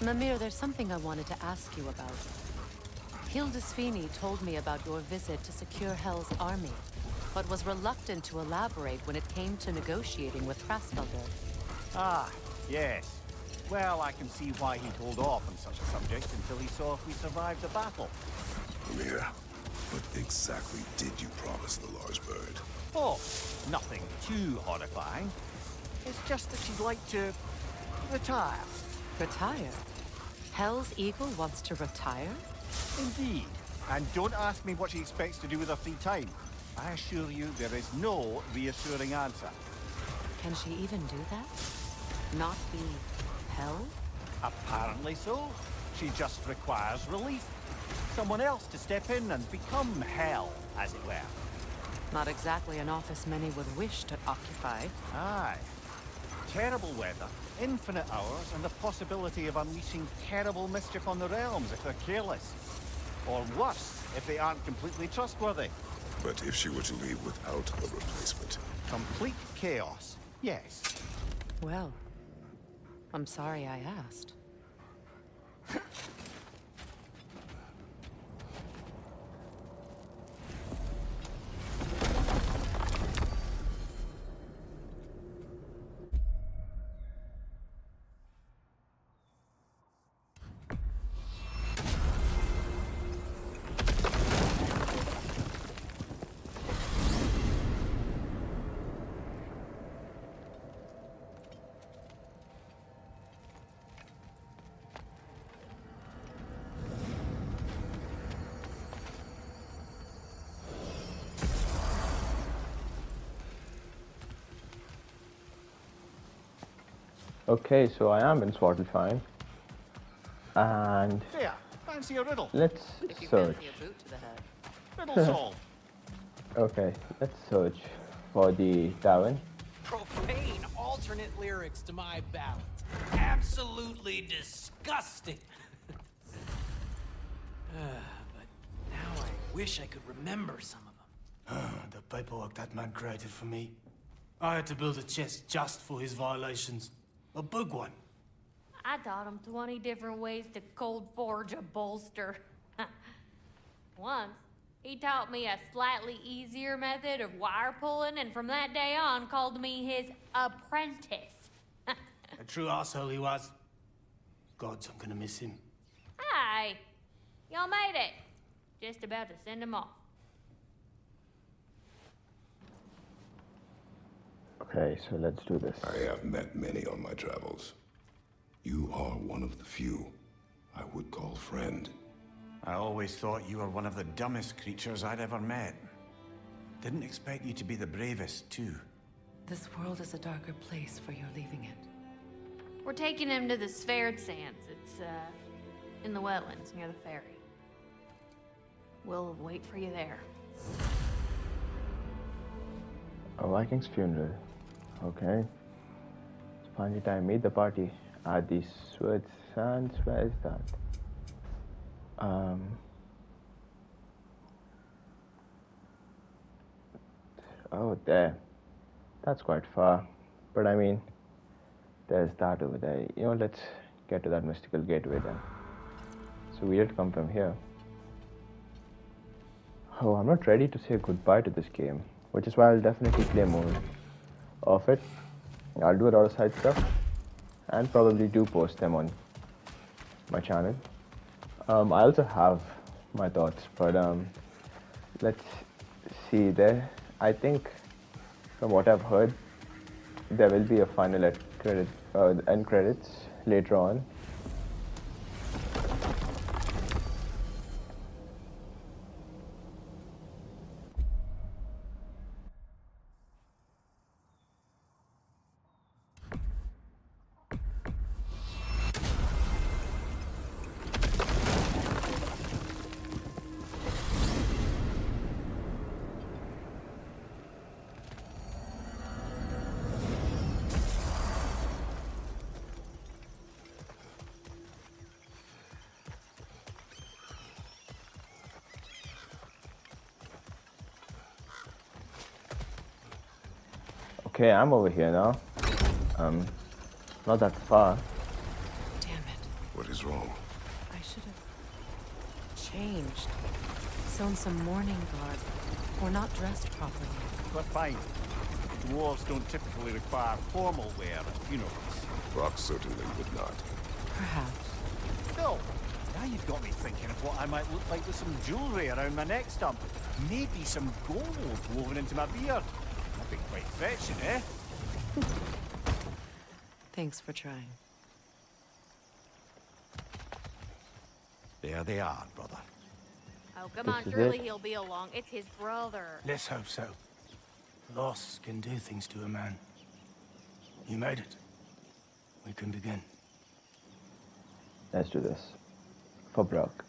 Mimir, there's something I wanted to ask you about. Hildisvini told me about your visit to secure Hell's army, but was reluctant to elaborate when it came to negotiating with Hraskaldr. Ah, yes. Well, I can see why he'd hold off on such a subject until he saw if we survived the battle. Mimir, what exactly did you promise the large bird? Oh, nothing too horrifying. It's just that she'd like to retire. Retire? Hell's Eagle wants to retire? Indeed. And don't ask me what she expects to do with her free time. I assure you there is no reassuring answer. Can she even do that? Not be Hell? Apparently so. She just requires relief. Someone else to step in and become Hell, as it were. Not exactly an office many would wish to occupy. Aye. Terrible weather, infinite hours, and the possibility of unleashing terrible mischief on the realms if they're careless. Or worse, if they aren't completely trustworthy. But if she were to leave without a replacement? Complete chaos, yes. Well, I'm sorry I asked. Okay, so I am in Svartalfheim, and There, fancy a riddle. let's If you search. fancy a boot to the head. Riddle solved. Okay, let's search for the tavern. Profane alternate lyrics to my ballad. Absolutely disgusting. But now I wish I could remember some of them. The paperwork that man created for me. I had to build a chest just for his violations. A big one. I taught him 20 different ways to cold forge a bolster. Once, he taught me a slightly easier method of wire pulling, and from that day on called me his apprentice. A true asshole he was. Gods, I'm gonna miss him. Hi, y'all made it. Just about to send him off. Okay, so let's do this. I have met many on my travels. You are one of the few I would call friend. I always thought you were one of the dumbest creatures I'd ever met. Didn't expect you to be the bravest, too. This world is a darker place for your leaving it. We're taking him to the Sverred Sands. It's, in the wetlands near the ferry. We'll wait for you there. A Viking's funeral. Okay. It's finally time. Meet the party at the Sverred Sands. Where is that? Oh, there. That's quite far. But I mean, there's that over there. You know, let's get to that mystical gateway then. So we did come from here. Oh, I'm not ready to say goodbye to this game, which is why I'll definitely play more of it. I'll do a lot of side stuff and probably do post them on my channel. I also have my thoughts, but let's see there. I think from what I've heard, there will be a final end credits later on. Okay, I'm over here now. Not that far. Damn it. What is is wrong? I should have changed. Sewn some mourning garb. Or not dressed properly. But fine. Dwarves don't typically require formal wear at funerals. Brock certainly would not. Perhaps. Still, now you've got me thinking of what I might look like with some jewellery around my neck stump. Maybe some gold woven into my beard. That'd be quite fetching, eh? Thanks for trying. There they are, brother. Oh, come This on, is surely it? he'll be along. It's his brother. Let's hope so. Loss can do things to a man. You made it. We can begin. Let's do this. For Brock.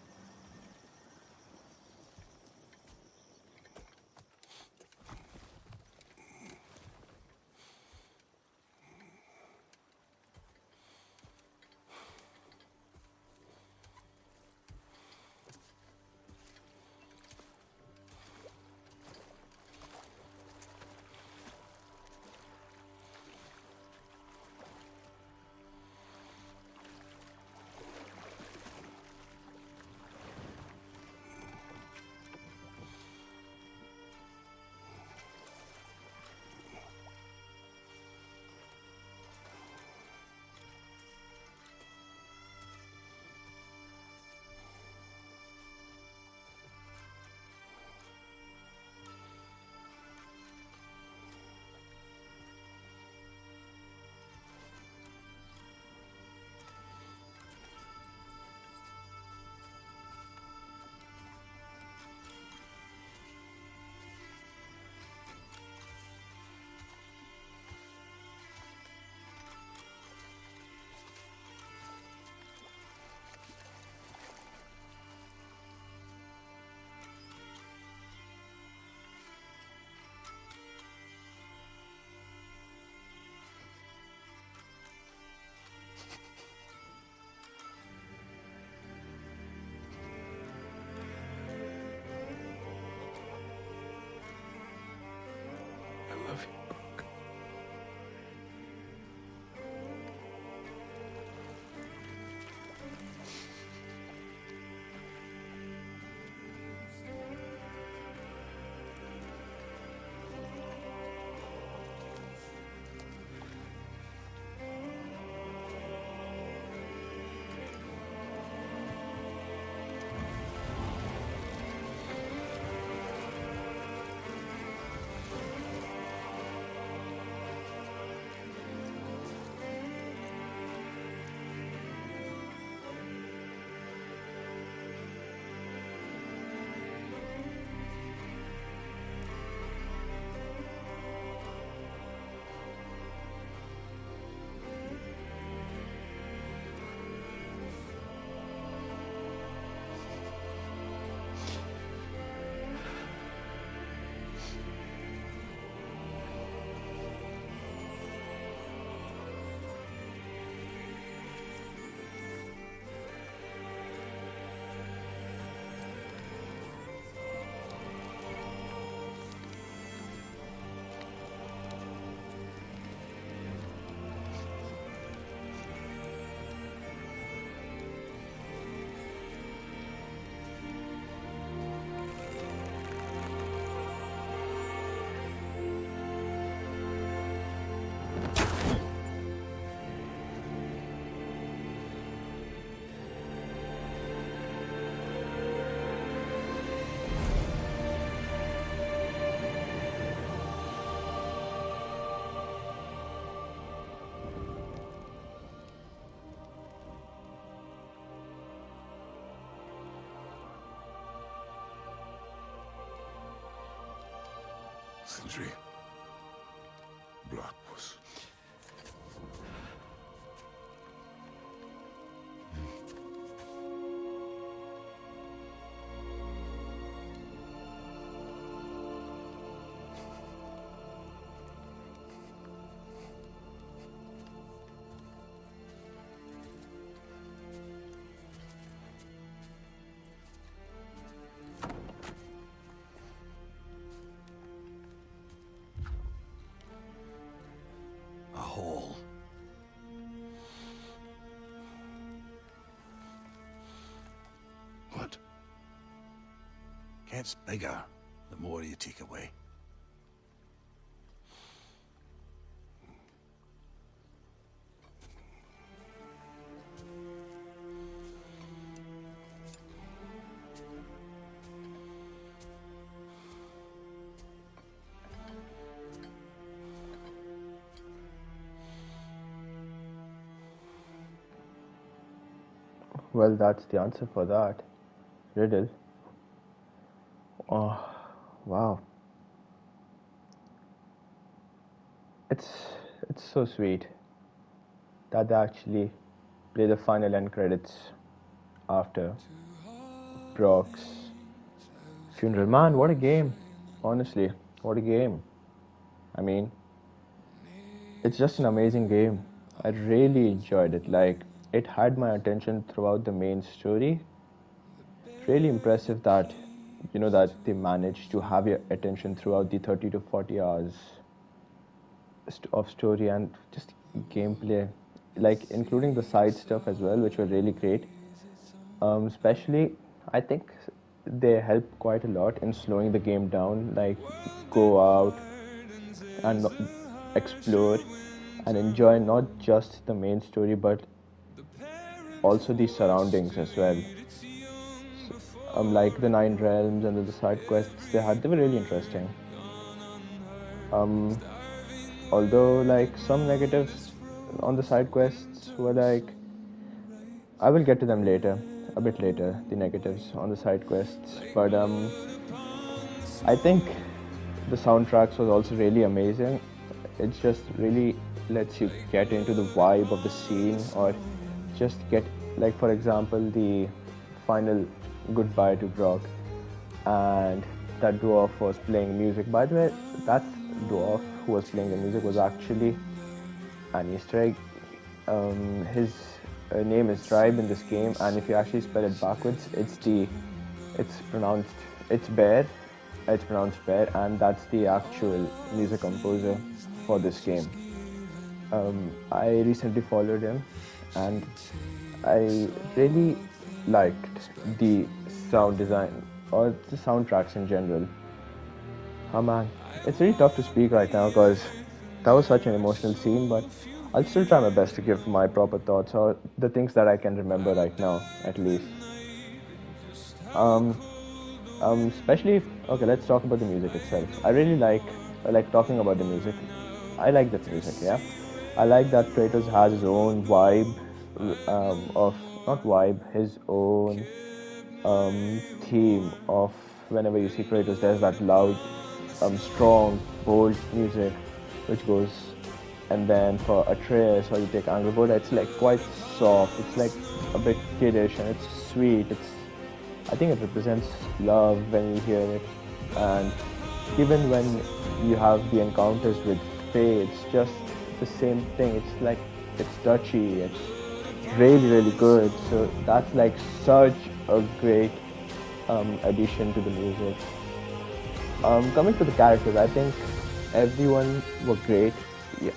I love you, Brock. Sindri. Brock was... gets bigger, the more you take away. Well, that's the answer for that riddle. Oh, wow. It's so sweet that they actually play the final end credits after Brok's funeral. Man, what a game. Honestly, what a game. I mean, it's just an amazing game. I really enjoyed it. Like, it had my attention throughout the main story. Really impressive that, you know, that they managed to have your attention throughout the 30 to 40 hours of story and just gameplay, like including the side stuff as well, which were really great. Especially, I think they help quite a lot in slowing the game down, like go out and explore and enjoy not just the main story but also the surroundings as well. Like the 9 realms and the side quests they were really interesting. Although like some negatives on the side quests were like, I will get to them later, a bit later, the negatives on the side quests. But I think the soundtracks was also really amazing. It just really lets you get into the vibe of the scene, or just get, like for example, the final goodbye to Brok, and that dwarf was playing music. By the way, that dwarf who was playing the music was actually an Easter egg. His name is Tribe in this game, and if you actually spell it backwards, it's pronounced Bear, and that's the actual music composer for this game. I recently followed him, and I really liked the sound design or the soundtracks in general. Oh man, it's really tough to speak right now because that was such an emotional scene, but I'll still try my best to give my proper thoughts, or the things that I can remember right now, at least. Especially, okay, let's talk about the music itself. I really like talking about the music. I like the music, yeah. I like that Kratos has his own vibe, his own theme of whenever you see Kratos, there's that loud, strong, bold music which goes, and then for Atreus, or you take Angrboda, it's like quite soft, it's like a bit kiddish and it's sweet. I think it represents love when you hear it, and even when you have the encounters with Faye, it's just the same thing. It's like, it's touchy, it's really, really good. So that's like such a great addition to the music. Coming to the characters, I think everyone were great,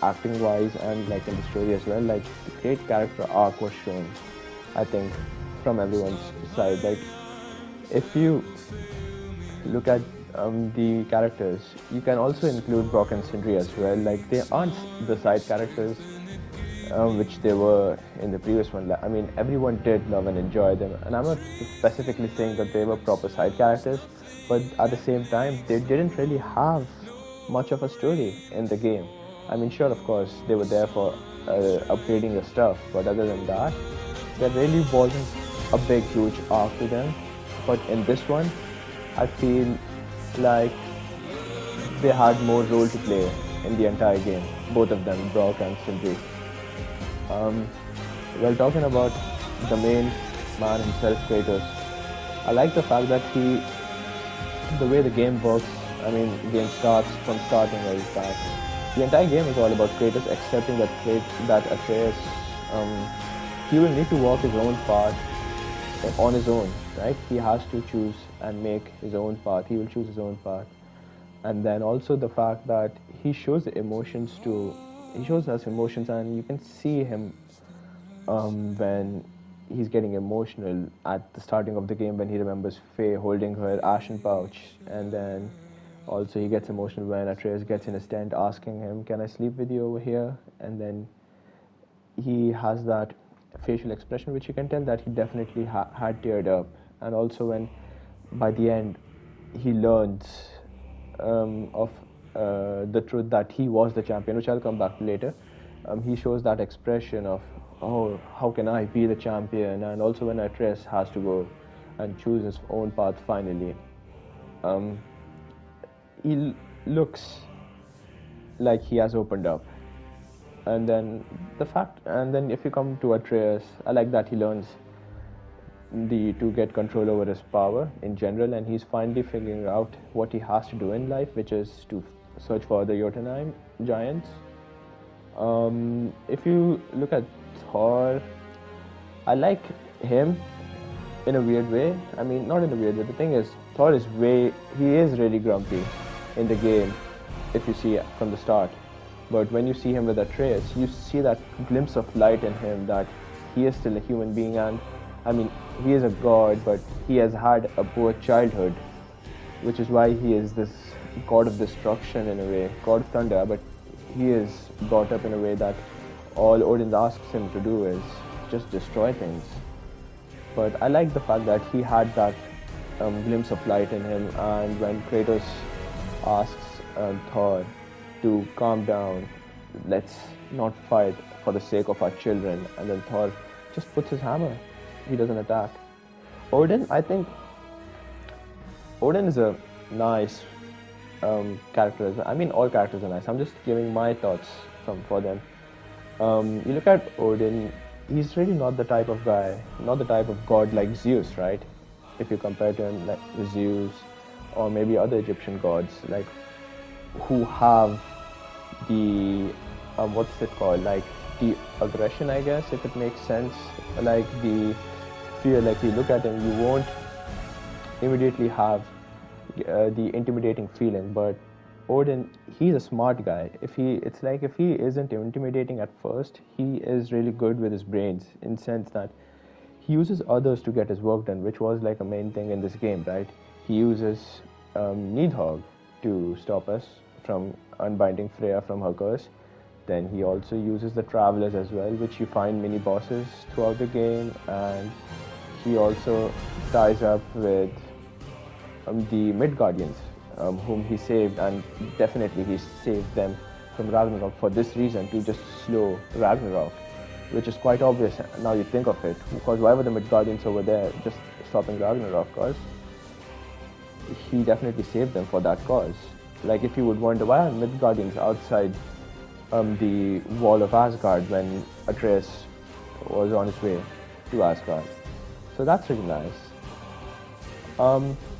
acting wise and like in the story as well. Like the great character arc was shown, I think, from everyone's side. Like if you look at the characters, you can also include Brok and Sindri as well. Like they aren't the side characters which they were in the previous one. I mean, everyone did love and enjoy them, and I'm not specifically saying that they were proper side characters, but at the same time they didn't really have much of a story in the game. I mean, sure, of course they were there for upgrading your stuff, but other than that, there really wasn't a big huge arc to them. But in this one, I feel like they had more role to play in the entire game, both of them, Brok and Sindri. Well, talking about the main man himself, Kratos, I like the fact that the way the game works, I mean, the game starts from starting where he starts. The entire game is all about Kratos accepting that Atreus, he will need to walk his own path on his own, right? He has to choose and make his own path. He will choose his own path. And then also the fact that he shows us emotions, and you can see him when he's getting emotional at the starting of the game when he remembers Faye holding her ashen pouch, and then also he gets emotional when Atreus gets in his tent asking him, "Can I sleep with you over here?" And then he has that facial expression which you can tell that he definitely had teared up. And also when by the end he learns of the truth that he was the champion, which I'll come back to later, he shows that expression of, oh, how can I be the champion? And also when Atreus has to go and choose his own path finally, he looks like he has opened up. And then if you come to Atreus, I like that he learns to get control over his power in general, and he's finally figuring out what he has to do in life, which is to search for the Jotunheim giants. If you look at Thor, I like him in a weird way. I mean, not in a weird way. The thing is, Thor is he is really grumpy in the game, if you see from the start. But when you see him with Atreus, you see that glimpse of light in him, that he is still a human being. And I mean, he is a god, but he has had a poor childhood, which is why he is this god of destruction in a way, god of thunder. But he is brought up in a way that all Odin asks him to do is just destroy things. But I like the fact that he had that glimpse of light in him, and when Kratos asks Thor to calm down, let's not fight for the sake of our children, and then Thor just puts his hammer, he doesn't attack. Odin, I think Odin is a nice character. I mean, all characters are nice. I'm just giving my thoughts for them. You look at Odin, he's really not the type of guy, not the type of god like Zeus, right? If you compare to him like Zeus or maybe other Egyptian gods, like who have the what's it called, like the aggression, I guess, if it makes sense, like the fear. Like you look at him, you won't immediately have the intimidating feeling. But Odin, he's a smart guy. If he isn't intimidating at first, he is really good with his brains, in the sense that he uses others to get his work done, which was like a main thing in this game, right? He uses Nidhogg to stop us from unbinding Freya from her curse. Then he also uses the Travelers as well, which you find mini bosses throughout the game, and he also ties up with the Midgardians, whom he saved, and definitely he saved them from Ragnarok for this reason, to just slow Ragnarok, which is quite obvious now you think of it, because why were the Midgardians over there just stopping Ragnarok? Because he definitely saved them for that cause. Like if you would wonder, why are Midgardians outside the wall of Asgard when Atreus was on his way to Asgard? So that's really nice.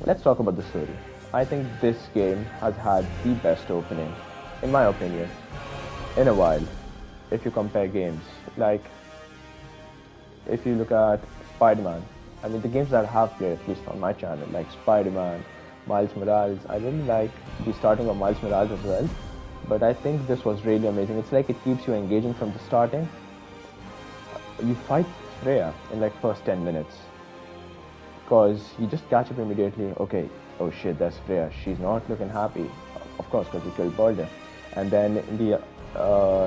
Let's talk about the story. I think this game has had the best opening, in my opinion, in a while, if you compare games. Like, if you look at Spider-Man, I mean, the games that I have played, at least on my channel, like Spider-Man, Miles Morales, I really like the starting of Miles Morales as well, but I think this was really amazing. It's like it keeps you engaging from the starting. You fight Freya in like first 10 minutes, because you just catch up immediately. Okay, oh shit, that's Freya. She's not looking happy, of course, because we killed Balder. And then in the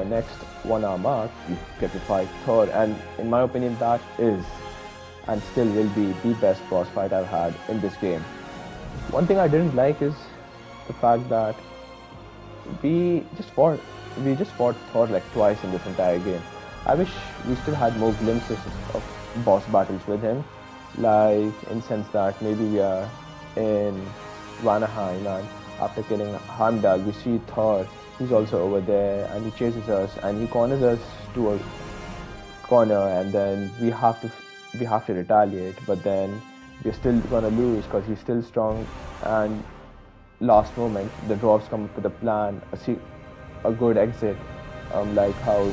next 1 hour mark, you get to fight Thor, and in my opinion, that is and still will be the best boss fight I've had in this game. One thing I didn't like is the fact that we just fought Thor like twice in this entire game. I wish we still had more glimpses of boss battles with him, like in sense that maybe we are in Vanaheim, and after killing Heimdall, we see Thor. He's also over there, and he chases us, and he corners us to a corner, and then we have to retaliate. But then we're still gonna lose because he's still strong. And last moment, the dwarves come up with a plan, a good exit, like how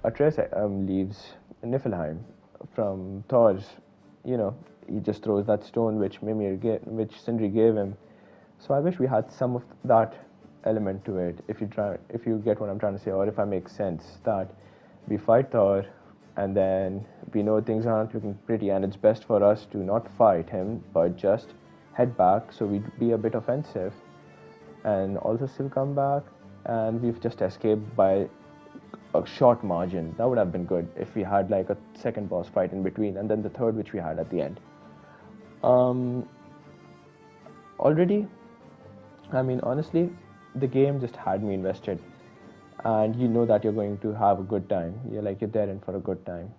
Atreus leaves Niflheim from Thor's. You know, he just throws that stone which Sindri gave him. So I wish we had some of that element to it, if you get what I'm trying to say, or if I make sense, that we fight Thor, and then we know things aren't looking pretty, and it's best for us to not fight him, but just head back so we'd be a bit offensive, and also still come back, and we've just escaped by a short margin. That would have been good if we had like a second boss fight in between, and then the third which we had at the end. Already, I mean, honestly, the game just had me invested, and you know that you're going to have a good time. You're there in for a good time.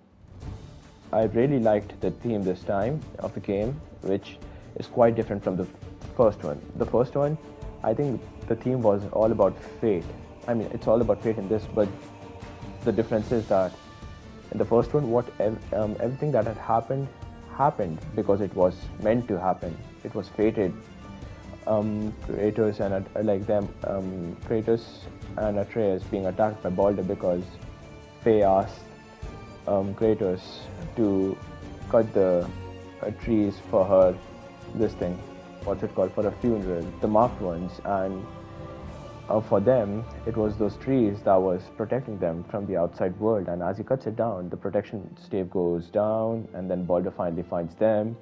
I really liked the theme this time of the game, which is quite different from the first one. The first one, I think the theme was all about fate. I mean, it's all about fate in this, but the difference is that in the first one, everything that had happened because it was meant to happen. It was fated. Kratos and Atreus being attacked by Balder because Faye asked Kratos to cut the trees for her, for a funeral, the marked ones, and for them, it was those trees that was protecting them from the outside world, and as he cuts it down, the protection stave goes down, and then Balder finally finds them,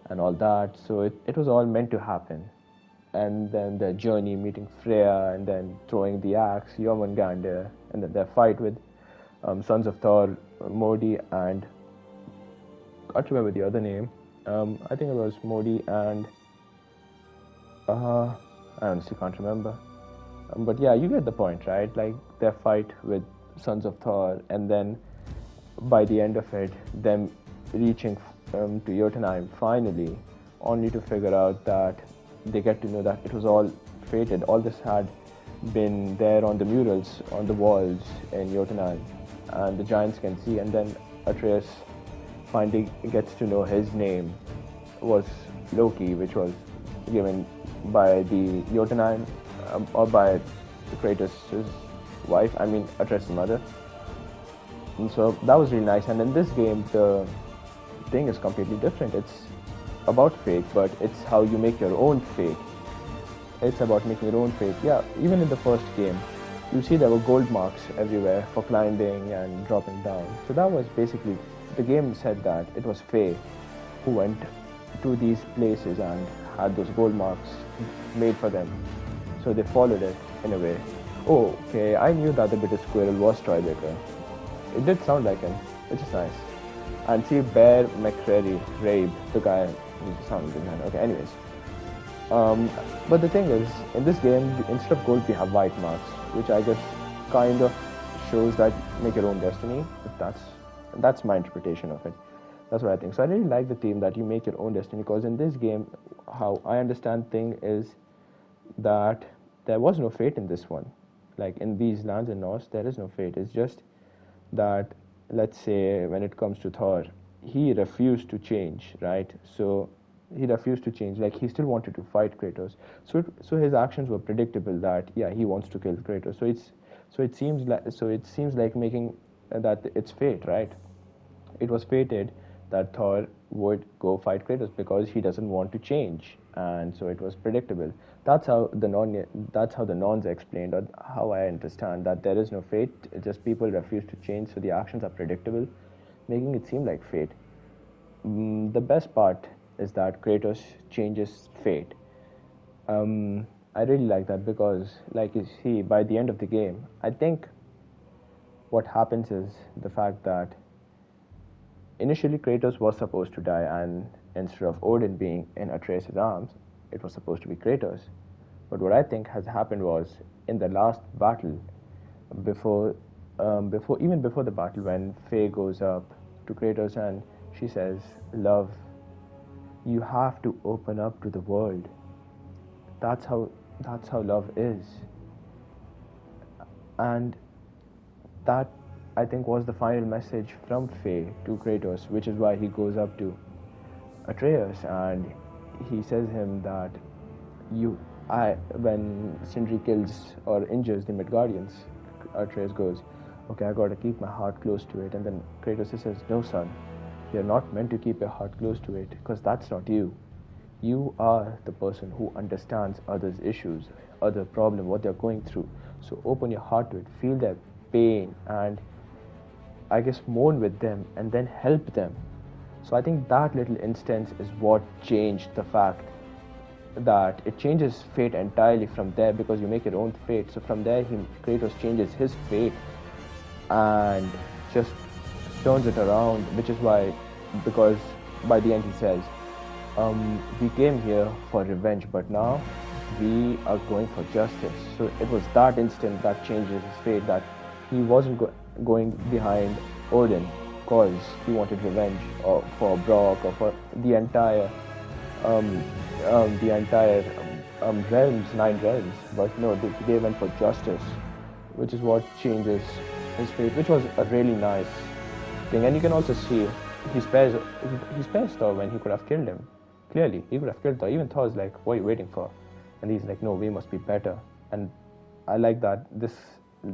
and all that, so it was all meant to happen. And then the journey meeting Freya, and then throwing the axe, Jormungandr, and then their fight with Sons of Thor, Modi, and I can't remember the other name. I think it was Modi and I honestly can't remember. But yeah, you get the point, right? Like their fight with Sons of Thor, and then by the end of it, them reaching to Jotunheim finally, only to figure out that they get to know that it was all fated. All this had been there on the murals, on the walls in Jotunheim, and the giants can see. And then Atreus finally gets to know his name was Loki, which was given by the Jotunheim, or by Kratos' wife, Atreus' mother. And so that was really nice. And in this game, the thing is completely different. It's about fate, but it's how you make your own fate. It's about making your own fate. Yeah, even in the first game, you see there were gold marks everywhere for climbing and dropping down. So that was basically, the game said that it was Faye who went to these places and had those gold marks made for them. So they followed it in a way. Oh, okay, I knew that the British squirrel was Tribeca. It did sound like him, which is nice. And see Bear McCreary, Rabe, the guy who's sounding behind. Okay, anyways. But the thing is, in this game, instead of gold, we have white marks, which I guess kind of shows that make your own destiny. If that's my interpretation of it. That's what I think. So I really like the theme that you make your own destiny, because in this game, how I understand thing is that there was no fate in this one. Like in these lands in Norse, there is no fate. It's just that, let's say, when it comes to Thor, he refused to change, right? So he refused to change. Like he still wanted to fight Kratos. So his actions were predictable. That yeah, he wants to kill Kratos. So it seems like making that it's fate, right? It was fated that Thor would go fight Kratos because he doesn't want to change, and so it was predictable. That's how the Norns explained, or how I understand that there is no fate. It's just people refuse to change, so the actions are predictable, making it seem like fate. The best part is that Kratos changes fate. I really like that because, like you see, by the end of the game, I think what happens is the fact that initially Kratos was supposed to die, and instead of Odin being in Atreus' arms, it was supposed to be Kratos. But what I think has happened was, in the last battle, before the battle, when Faye goes up to Kratos and she says, "Love, you have to open up to the world." That's how love is. And that, I think, was the final message from Faye to Kratos, which is why he goes up to Atreus and he says him that when Sindri kills or injures the Midgardians, Atreus goes, "Okay, I gotta keep my heart close to it." And then Kratos says, "No, son, you're not meant to keep your heart close to it, because that's not you. You are the person who understands others' issues, other problem, what they're going through. So open your heart to it, feel their pain, and I guess, mourn with them and then help them. So I think that little instance is what changed the fact that it changes fate entirely from there, because you make your own fate. So from there, Kratos changes his fate and just turns it around, which is why, because by the end he says, we came here for revenge, but now we are going for justice. So it was that instant that changes his fate, that he wasn't going behind Odin because he wanted revenge, or for BROK, or for the entire realms, 9 realms. But no, they went for justice, which is what changes his fate, which was a really nice thing. And you can also see he spares Thor when he could have killed him. Clearly, he could have killed Thor. Even Thor's like, what are you waiting for? And he's like, no, we must be better. And I like that this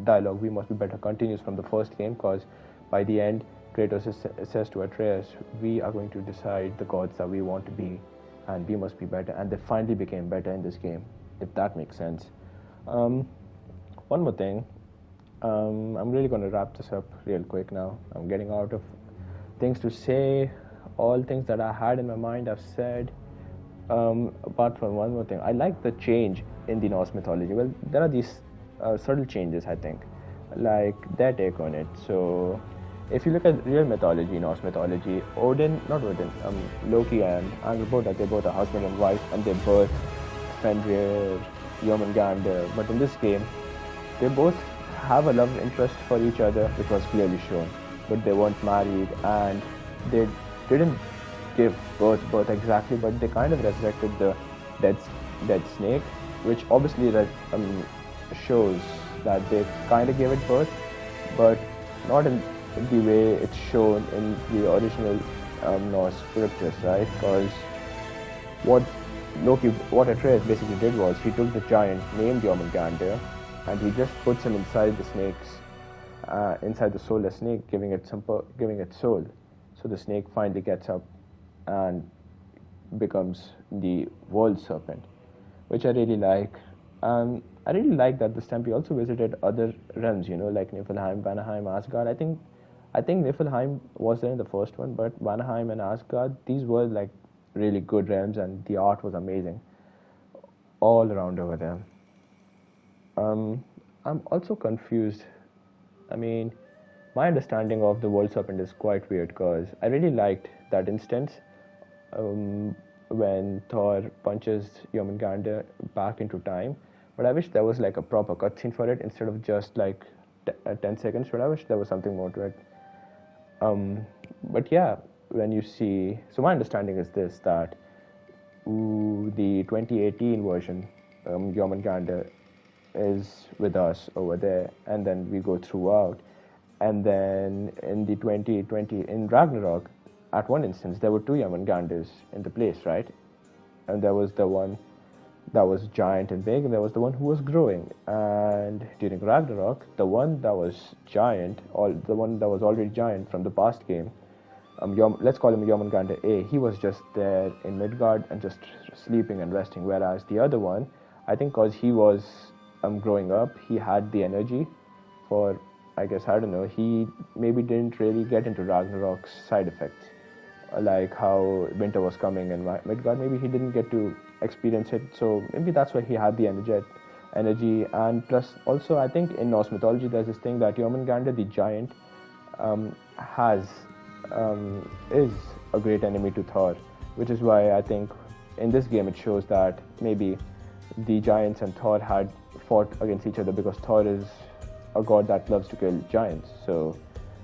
dialogue, we must be better, continues from the first game, because by the end, Kratos says to Atreus, we are going to decide the gods that we want to be, and we must be better. And they finally became better in this game, if that makes sense. One more thing. I'm really going to wrap this up real quick now. I'm getting out of things to say. All things that I had in my mind I've said. Apart from one more thing, I like the change in the Norse mythology. Well, there are these subtle changes, I think, like their take on it. So if you look at real mythology, Norse mythology, Loki and Angrboda, they both are husband and wife, and they birth Fenrir, Jormungandr. But in this game, they both have a love interest for each other, which was clearly shown, but they weren't married, and they didn't give birth exactly, but they kind of resurrected the dead snake, which obviously shows that they kind of gave it birth, but not in the way it's shown in the original Norse scriptures, right? Because what Atreus basically did was he took the giant named Jormungandr, and he just puts him inside the inside the soulless snake, giving it soul. So the snake finally gets up and becomes the world serpent, which I really like. I really like that this time we also visited other realms, like Niflheim, Vanaheim, Asgard. I think Niflheim was there in the first one, but Vanaheim and Asgard, these were like really good realms, and the art was amazing all around over there. I'm also confused. I mean, my understanding of the world serpent is quite weird, because I really liked that instance when Thor punches Jormungandr back into time, but I wish there was like a proper cutscene for it instead of just like 10 seconds. But I wish there was something more to it. But yeah, when you see, so my understanding is this, that the 2018 version, Jormungandr is with us over there, and then we go throughout. And then in the 2020, in Ragnarok, at one instance, there were 2 Jormungandrs in the place, right? And there was the one that was giant and big, and there was the one who was growing. And during Ragnarok, the one that was giant, or the one that was already giant from the past game, let's call him Jormungandr A, he was just there in Midgard and just sleeping and resting, whereas the other one, I think because he was growing up, he had the energy for, I guess, I don't know, he maybe didn't really get into Ragnarok's side effects, like how winter was coming in Midgard. Maybe he didn't get to experience it, so maybe that's why he had the energy. And plus, also, I think in Norse mythology, there's this thing that Jormungandr, the giant, is a great enemy to Thor, which is why I think in this game it shows that maybe the giants and Thor had fought against each other, because Thor is a god that loves to kill giants. So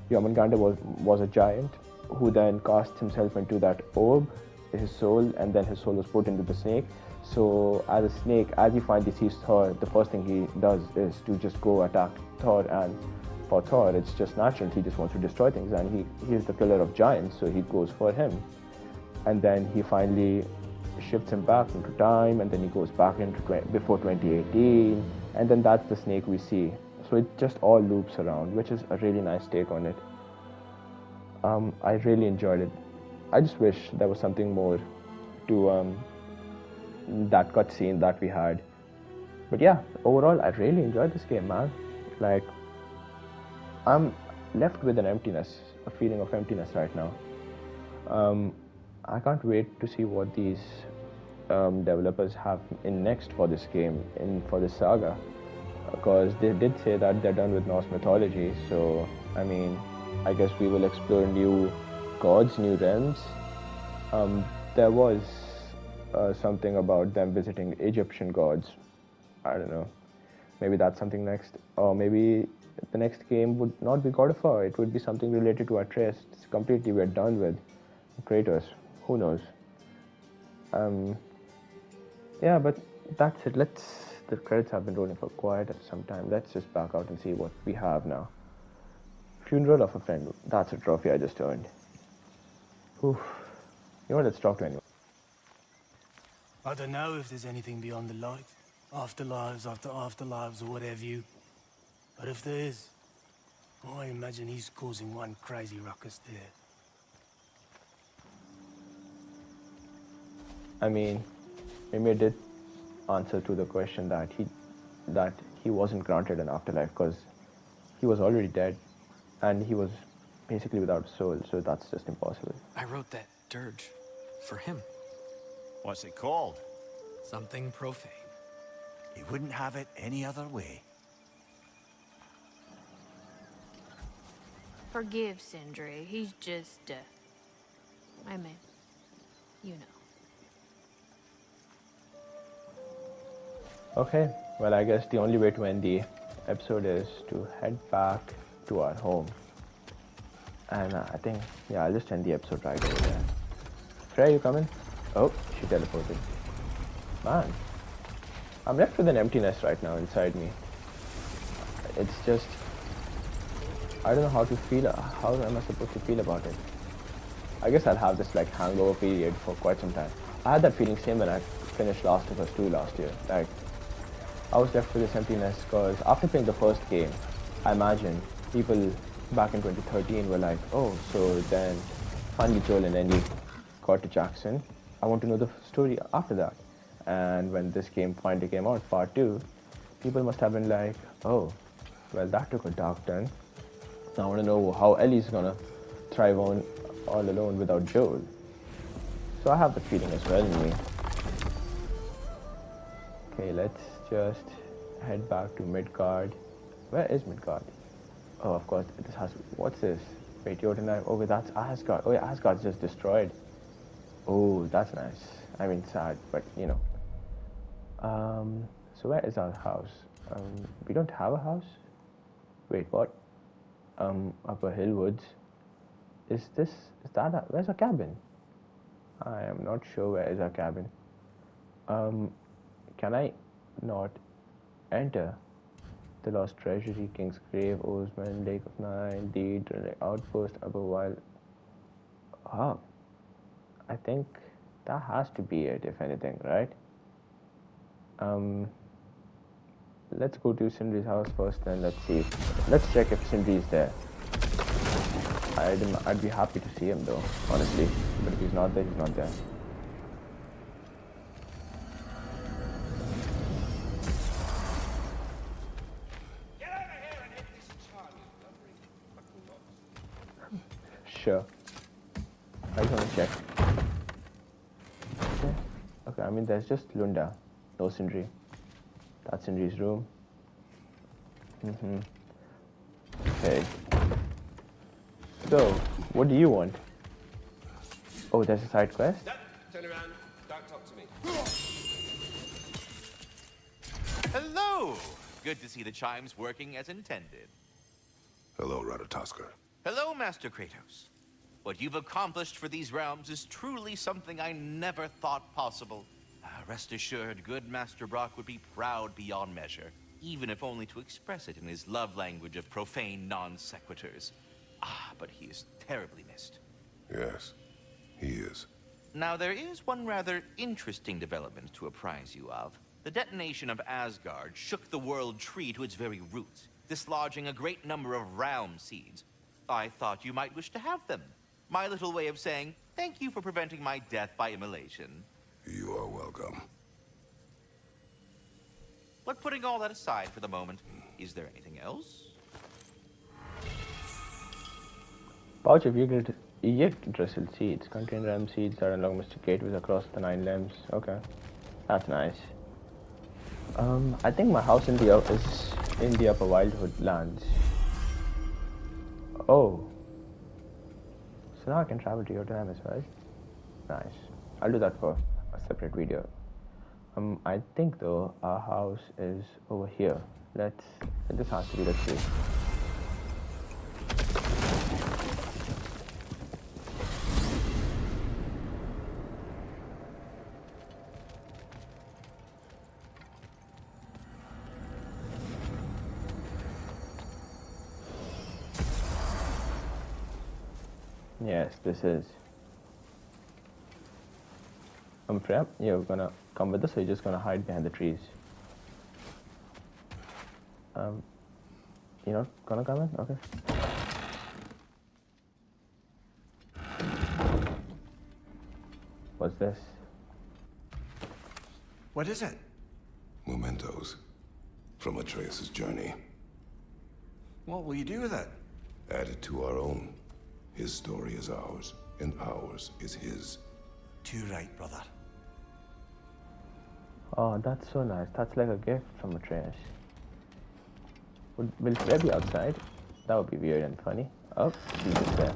Jormungandr was a giant who then cast himself into that orb, his soul, and then his soul was put into the snake. So as a snake, as he finally sees Thor, the first thing he does is to just go attack Thor. And for Thor, it's just natural, he just wants to destroy things, and he is the killer of giants, so he goes for him. And then he finally shifts him back into time, and then he goes back into before 2018, and then that's the snake we see. So it just all loops around, which is a really nice take on it. I really enjoyed it. I just wish there was something more to that cutscene that we had. But yeah, overall, I really enjoyed this game, man. Like, I'm left with an emptiness, a feeling of emptiness right now. I can't wait to see what these developers have in next for this game, for this saga, because they did say that they're done with Norse mythology. So I mean, I guess we will explore new gods, new realms. There was something about them visiting Egyptian gods. I don't know. Maybe that's something next, or maybe the next game would not be God of War. It would be something related to Atreus. It's completely we're done with Kratos. Who knows? Yeah, but that's it. The credits have been rolling for quite some time. Let's just back out and see what we have now. Funeral of a friend. That's a trophy I just earned. Oof. You know what? Let's talk to anyone. I don't know if there's anything beyond the light. Afterlives after afterlives or whatever you. But if there is, I imagine he's causing one crazy ruckus there. I mean, Mimir did answer to the question that he wasn't granted an afterlife because he was already dead and he was basically without a soul, so that's just impossible. I wrote that dirge for him. What's it called? Something profane. He wouldn't have it any other way. Forgive Sindri. He's just, I mean, you know. Okay, well, I guess the only way to end the episode is to head back to our home. And I think, yeah, I'll just end the episode right over there. Freya, you coming? Oh, she teleported. Man, I'm left with an emptiness right now inside me. It's just, I don't know how to feel, how am I supposed to feel about it? I guess I'll have this like hangover period for quite some time. I had that feeling same when I finished Last of Us 2 last year. Like, I was left with this emptiness because after playing the first game, I imagine people back in 2013 were like, oh, so then finally Joel and Ellie got to Jackson. I want to know the story after that. And when this game finally came out, part 2, people must have been like, oh, well, that took a dark turn. Now I want to know how Ellie's gonna thrive on all alone without Joel. So I have the feeling as well in me. Okay, let's just head back to Midgard. Where is Midgard? Oh, of course, this has... What's this? Wait, Jotunheim. Oh, wait, that's Asgard. Oh, yeah, Asgard's just destroyed. Oh, that's nice. I mean, sad, but, you know. So where is our house? We don't have a house? Wait, what? Upper Hill Woods. Where's our cabin? I am not sure where is our cabin. Can I not enter? The Lost Treasury, King's Grave, Oarsman, Lake of Nine, Deed, Outpost, Upper Wild. Oh, I think that has to be it, if anything, right? Let's go to Sindri's house first, then let's check if Sindri's there. I'd be happy to see him though, honestly. But if he's not there, he's not there. Sure. I just want to check. Okay, I mean, there's just Lunda. No Sindri. That's Sindri's room. Okay. So, what do you want? Oh, there's a side quest? Turn around. Don't talk to me. Hello! Good to see the chimes working as intended. Hello, Ratatoskr. Hello, Master Kratos. What you've accomplished for these realms is truly something I never thought possible. Rest assured, good Master BROK would be proud beyond measure, even if only to express it in his love language of profane non-sequiturs. But he is terribly missed. Yes, he is. Now, there is one rather interesting development to apprise you of. The detonation of Asgard shook the world tree to its very roots, dislodging a great number of realm seeds. I thought you might wish to have them. My little way of saying, thank you for preventing my death by immolation. You are welcome. But putting all that aside for the moment, is there anything else? Pouch of Yggdrasil seeds contain realm seeds that unlock mystic gateways across the 9 realms. Okay, that's nice. I think my house is in the Upper Wildwood lands. Oh, so now I can travel to Jotunheim as well. Nice. I'll do that for a separate video. I think though our house is over here. This has to be, let's see. Yes, this is. Prem, you're gonna come with us, or you're just gonna hide behind the trees? You're not gonna come in? Okay. What's this? What is it? Mementos from Atreus' journey. What will you do with it? Add it to our own. His story is ours, and ours is his. Too right, brother. Oh, that's so nice. That's like a gift from Atreus. Will Freya be outside? That would be weird and funny. Oh, she's just there.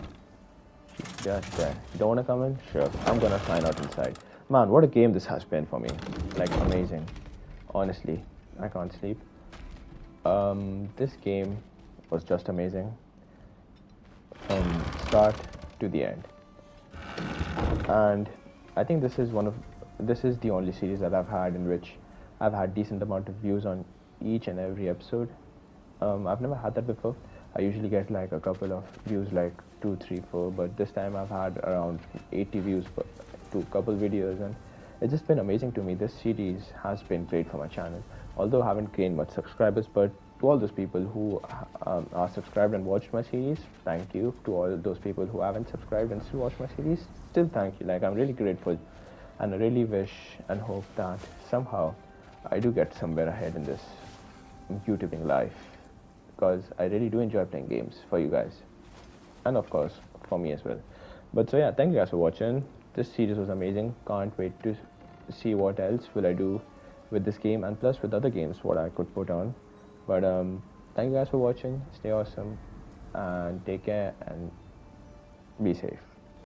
She's just there. You don't want to come in? Sure. I'm gonna sign out inside. Man, what a game this has been for me. Like, amazing. Honestly, I can't sleep. This game was just amazing. From start to the end. And I think this is the only series that I've had in which I've had decent amount of views on each and every episode. I've never had that before. I usually get like a couple of views, like 2, 3, 4, but this time I've had around 80 views to a couple videos, and it's just been amazing to me. This series has been great for my channel. Although I haven't gained much subscribers, but to all those people who are subscribed and watched my series, thank you. To all those people who haven't subscribed and still watch my series, still thank you. Like, I'm really grateful, and I really wish and hope that somehow I do get somewhere ahead in this YouTubing life, because I really do enjoy playing games for you guys, and of course for me as well. But so yeah, thank you guys for watching. This series was amazing. Can't wait to see what else will I do with this game, and plus with other games what I could put on. But thank you guys for watching. Stay awesome and take care and be safe.